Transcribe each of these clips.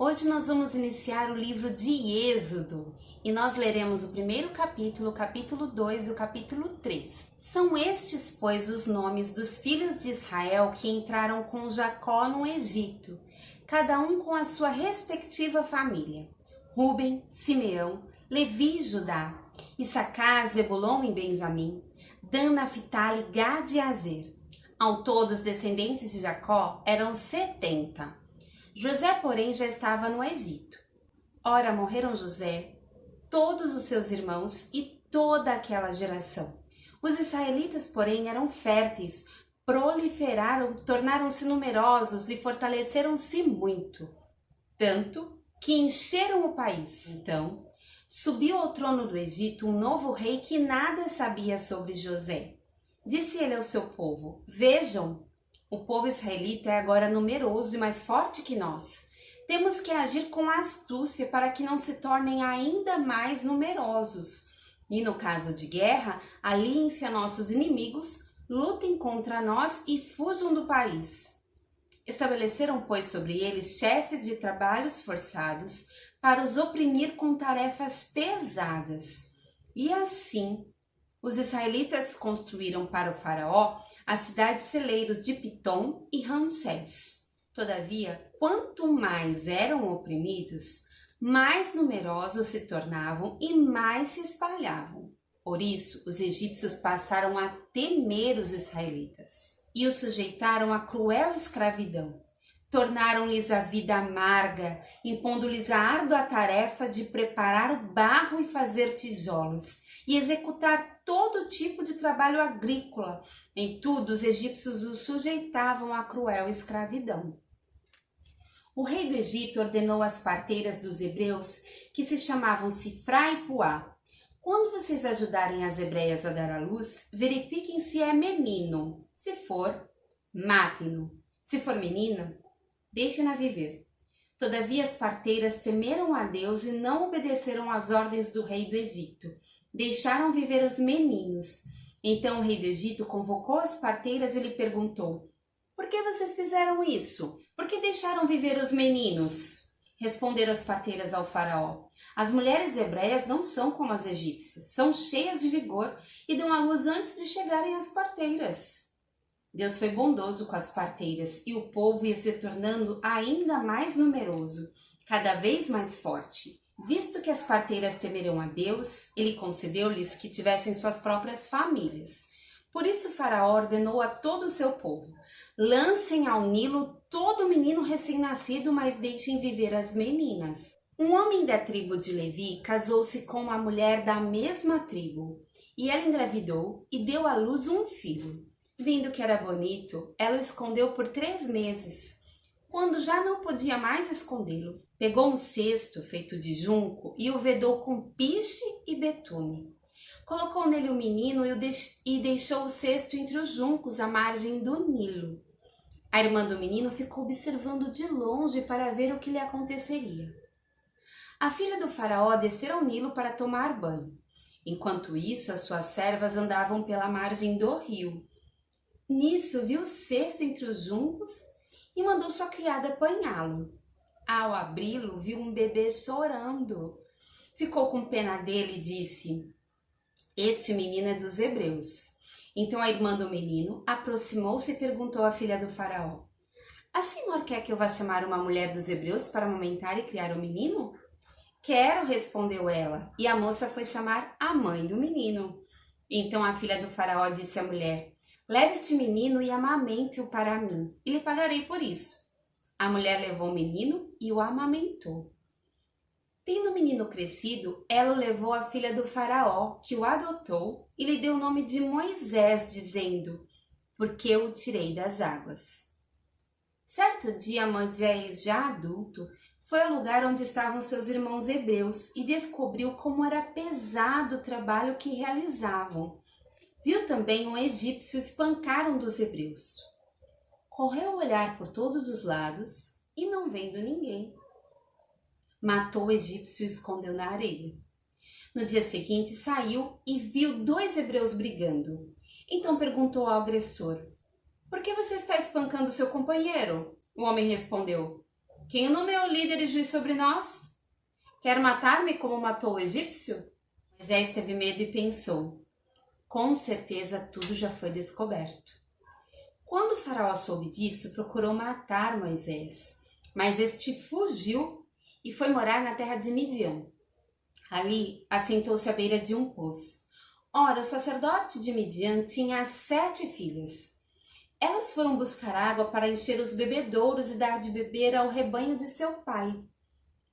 Hoje nós vamos iniciar o livro de Êxodo e nós leremos o primeiro capítulo, o capítulo 2 e o capítulo 3. São estes, pois, os nomes dos filhos de Israel que entraram com Jacó no Egito, cada um com a sua respectiva família: Ruben, Simeão, Levi e Judá, Issacar, Zebulon e Benjamim, Dan, Naphtali, Gad e Aser. Ao todo, os descendentes de Jacó eram 70. José, porém, já estava no Egito. Ora, morreram José, todos os seus irmãos e toda aquela geração. Os israelitas, porém, eram férteis, proliferaram, tornaram-se numerosos e fortaleceram-se muito, tanto que encheram o país. Então, subiu ao trono do Egito um novo rei que nada sabia sobre José. Disse ele ao seu povo: Vejam, o povo israelita é agora numeroso e mais forte que nós. Temos que agir com astúcia para que não se tornem ainda mais numerosos. E no caso de guerra, aliem-se a nossos inimigos, lutem contra nós e fujam do país. Estabeleceram, pois, sobre eles chefes de trabalhos forçados para os oprimir com tarefas pesadas. E assim, os israelitas construíram para o faraó as cidades celeiros de Pitom e Ramsés. Todavia, quanto mais eram oprimidos, mais numerosos se tornavam e mais se espalhavam. Por isso, os egípcios passaram a temer os israelitas e os sujeitaram a cruel escravidão. Tornaram-lhes a vida amarga, impondo-lhes a árdua tarefa de preparar o barro e fazer tijolos, e executar todo tipo de trabalho agrícola. Em tudo, os egípcios os sujeitavam à cruel escravidão. O rei do Egito ordenou às parteiras dos hebreus, que se chamavam Sifrá e Puá: quando vocês ajudarem as hebreias a dar à luz, verifiquem se é menino. Se for, matem-no. Se for menina, deixem-na viver. Todavia as parteiras temeram a Deus e não obedeceram às ordens do rei do Egito. Deixaram viver os meninos. Então o rei do Egito convocou as parteiras e lhe perguntou: Por que vocês fizeram isso? Por que deixaram viver os meninos? Responderam as parteiras ao faraó: As mulheres hebreias não são como as egípcias, são cheias de vigor e dão à luz antes de chegarem às parteiras. Deus foi bondoso com as parteiras e o povo ia se tornando ainda mais numeroso, cada vez mais forte. Visto que as parteiras temeram a Deus, ele concedeu-lhes que tivessem suas próprias famílias. Por isso o faraó ordenou a todo o seu povo: lancem ao Nilo todo menino recém-nascido, mas deixem viver as meninas. Um homem da tribo de Levi casou-se com uma mulher da mesma tribo, e ela engravidou e deu à luz um filho. Vendo que era bonito, ela o escondeu por 3 meses. Quando já não podia mais escondê-lo, pegou um cesto feito de junco e o vedou com piche e betume. Colocou nele o menino e deixou o cesto entre os juncos à margem do Nilo. A irmã do menino ficou observando de longe para ver o que lhe aconteceria. A filha do faraó desceu ao Nilo para tomar banho. Enquanto isso, as suas servas andavam pela margem do rio. Nisso, viu o cesto entre os juncos e mandou sua criada apanhá-lo. Ao abri-lo, viu um bebê chorando. Ficou com pena dele e disse: Este menino é dos hebreus. Então a irmã do menino aproximou-se e perguntou à filha do faraó: A senhora quer que eu vá chamar uma mulher dos hebreus para amamentar e criar o menino? Quero, respondeu ela, e a moça foi chamar a mãe do menino. Então a filha do faraó disse à mulher: Leve este menino e amamente-o para mim, e lhe pagarei por isso. A mulher levou o menino e o amamentou. Tendo o menino crescido, ela o levou à filha do faraó, que o adotou e lhe deu o nome de Moisés, dizendo: Porque eu o tirei das águas. Certo dia, Moisés, já adulto, foi ao lugar onde estavam seus irmãos hebreus e descobriu como era pesado o trabalho que realizavam. Viu também um egípcio espancar um dos hebreus. Correu a olhar por todos os lados e, não vendo ninguém, matou o egípcio e o escondeu na areia. No dia seguinte saiu e viu 2 hebreus brigando. Então perguntou ao agressor: Por que você está espancando seu companheiro? O homem respondeu: Quem o nomeou líder e juiz sobre nós? Quer matar-me como matou o egípcio? Moisés teve medo e pensou: com certeza tudo já foi descoberto. Quando o faraó soube disso, procurou matar Moisés, mas este fugiu e foi morar na terra de Midian. Ali, assentou-se à beira de um poço. Ora, o sacerdote de Midian tinha 7 filhas. Elas foram buscar água para encher os bebedouros e dar de beber ao rebanho de seu pai.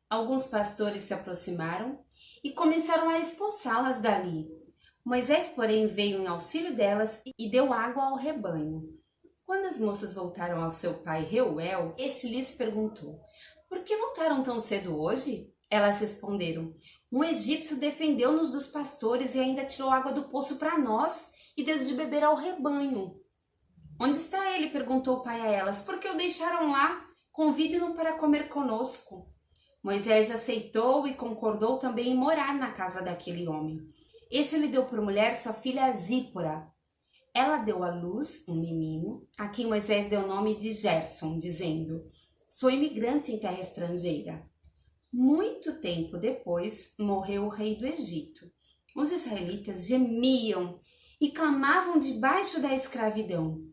Alguns pastores se aproximaram e começaram a expulsá-las dali. Moisés, porém, veio em auxílio delas e deu água ao rebanho. Quando as moças voltaram ao seu pai Reuel, este lhes perguntou: por que voltaram tão cedo hoje? Elas responderam: um egípcio defendeu-nos dos pastores e ainda tirou água do poço para nós e deu de beber ao rebanho. Onde está ele? Perguntou o pai a elas. Por que o deixaram lá? Convide-no para comer conosco. Moisés aceitou e concordou também em morar na casa daquele homem. Este lhe deu por mulher sua filha Zípora. Ela deu à luz um menino, a quem Moisés deu o nome de Gerson, dizendo: sou imigrante em terra estrangeira. Muito tempo depois, morreu o rei do Egito. Os israelitas gemiam e clamavam debaixo da escravidão.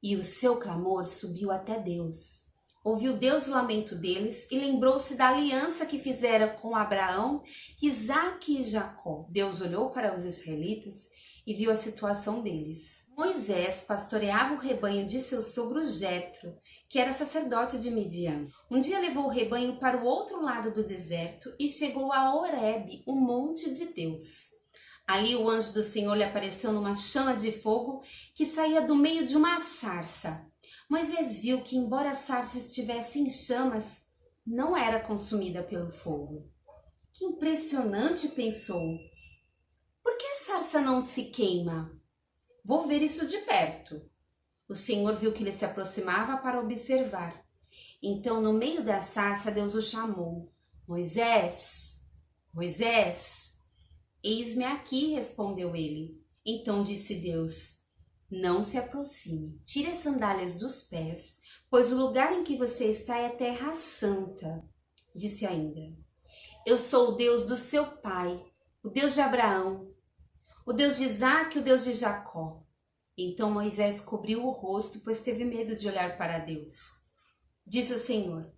E o seu clamor subiu até Deus. Ouviu Deus o lamento deles e lembrou-se da aliança que fizera com Abraão, Isaque e Jacó. Deus olhou para os israelitas e viu a situação deles. Moisés pastoreava o rebanho de seu sogro Jetro, que era sacerdote de Midian. Um dia levou o rebanho para o outro lado do deserto e chegou a Horebe, o monte de Deus. Ali o anjo do Senhor lhe apareceu numa chama de fogo que saía do meio de uma sarça. Moisés viu que, embora a sarça estivesse em chamas, não era consumida pelo fogo. Que impressionante, pensou. Por que a sarça não se queima? Vou ver isso de perto. O Senhor viu que ele se aproximava para observar. Então, no meio da sarça, Deus o chamou. Moisés, Moisés. Eis-me aqui, respondeu ele. Então disse Deus: não se aproxime. Tire as sandálias dos pés, pois o lugar em que você está é terra santa. Disse ainda: eu sou o Deus do seu pai, o Deus de Abraão, o Deus de Isaque e o Deus de Jacó. Então Moisés cobriu o rosto, pois teve medo de olhar para Deus. Disse o Senhor: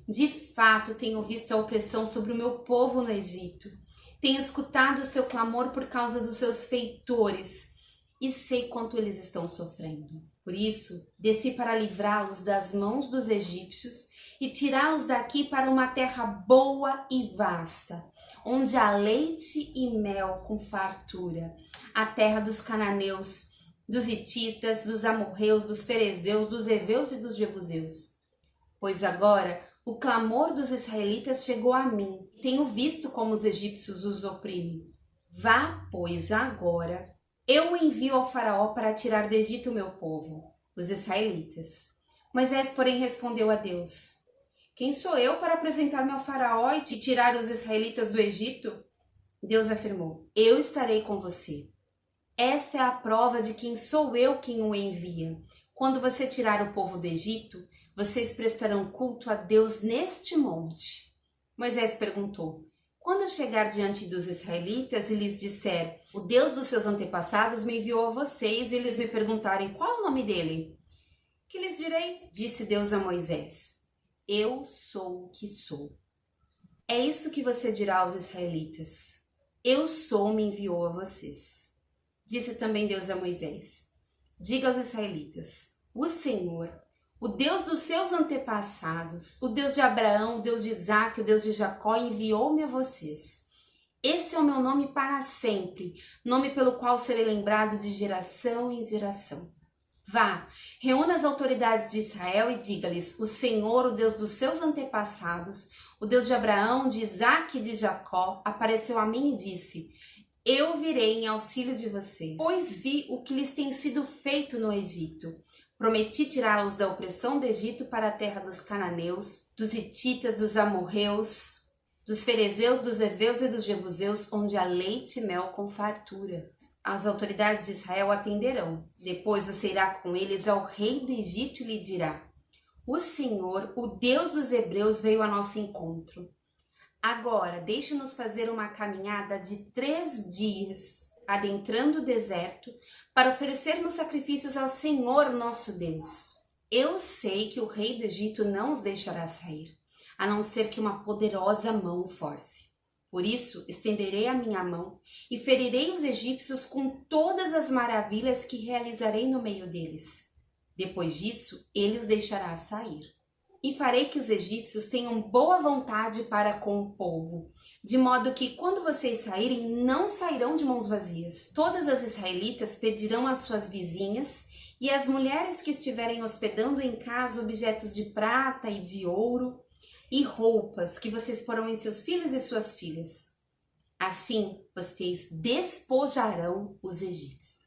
de fato tenho visto a opressão sobre o meu povo no Egito. Tenho escutado o seu clamor por causa dos seus feitores e sei quanto eles estão sofrendo. Por isso, desci para livrá-los das mãos dos egípcios e tirá-los daqui para uma terra boa e vasta, onde há leite e mel com fartura, a terra dos cananeus, dos hititas, dos amorreus, dos ferezeus, dos heveus e dos jebuseus. Pois agora o clamor dos israelitas chegou a mim. Tenho visto como os egípcios os oprimem. Vá, pois, agora. Eu o envio ao faraó para tirar do Egito o meu povo, os israelitas. Moisés, porém, respondeu a Deus: quem sou eu para apresentar-me ao faraó e tirar os israelitas do Egito? Deus afirmou: eu estarei com você. Esta é a prova de que sou eu quem o envia. Quando você tirar o povo do Egito, vocês prestarão culto a Deus neste monte. Moisés perguntou: quando eu chegar diante dos israelitas e lhes disser: o Deus dos seus antepassados me enviou a vocês, e eles me perguntarem qual é o nome dele, que lhes direi? Disse Deus a Moisés: eu sou o que sou. É isto que você dirá aos israelitas: eu sou, me enviou a vocês. Disse também Deus a Moisés: diga aos israelitas: o Senhor, o Deus dos seus antepassados, o Deus de Abraão, o Deus de Isaque, o Deus de Jacó, enviou-me a vocês. Esse é o meu nome para sempre, nome pelo qual serei lembrado de geração em geração. Vá, reúna as autoridades de Israel e diga-lhes: o Senhor, o Deus dos seus antepassados, o Deus de Abraão, de Isaque e de Jacó, apareceu a mim e disse: eu virei em auxílio de vocês, pois vi o que lhes tem sido feito no Egito. Prometi tirá-los da opressão do Egito para a terra dos cananeus, dos hititas, dos amorreus, dos ferezeus, dos heveus e dos jebuseus, onde há leite e mel com fartura. As autoridades de Israel atenderão. Depois você irá com eles ao rei do Egito e lhe dirá: O Senhor, o Deus dos Hebreus, veio a nosso encontro. Agora, deixe-nos fazer uma caminhada de 3 dias, adentrando o deserto, para oferecermos sacrifícios ao Senhor nosso Deus. Eu sei que o rei do Egito não os deixará sair, a não ser que uma poderosa mão o force. Por isso, estenderei a minha mão e ferirei os egípcios com todas as maravilhas que realizarei no meio deles. Depois disso, ele os deixará sair. E farei que os egípcios tenham boa vontade para com o povo, de modo que, quando vocês saírem, não sairão de mãos vazias. Todas as israelitas pedirão às suas vizinhas e às mulheres que estiverem hospedando em casa objetos de prata e de ouro e roupas que vocês porão em seus filhos e suas filhas. Assim, vocês despojarão os egípcios.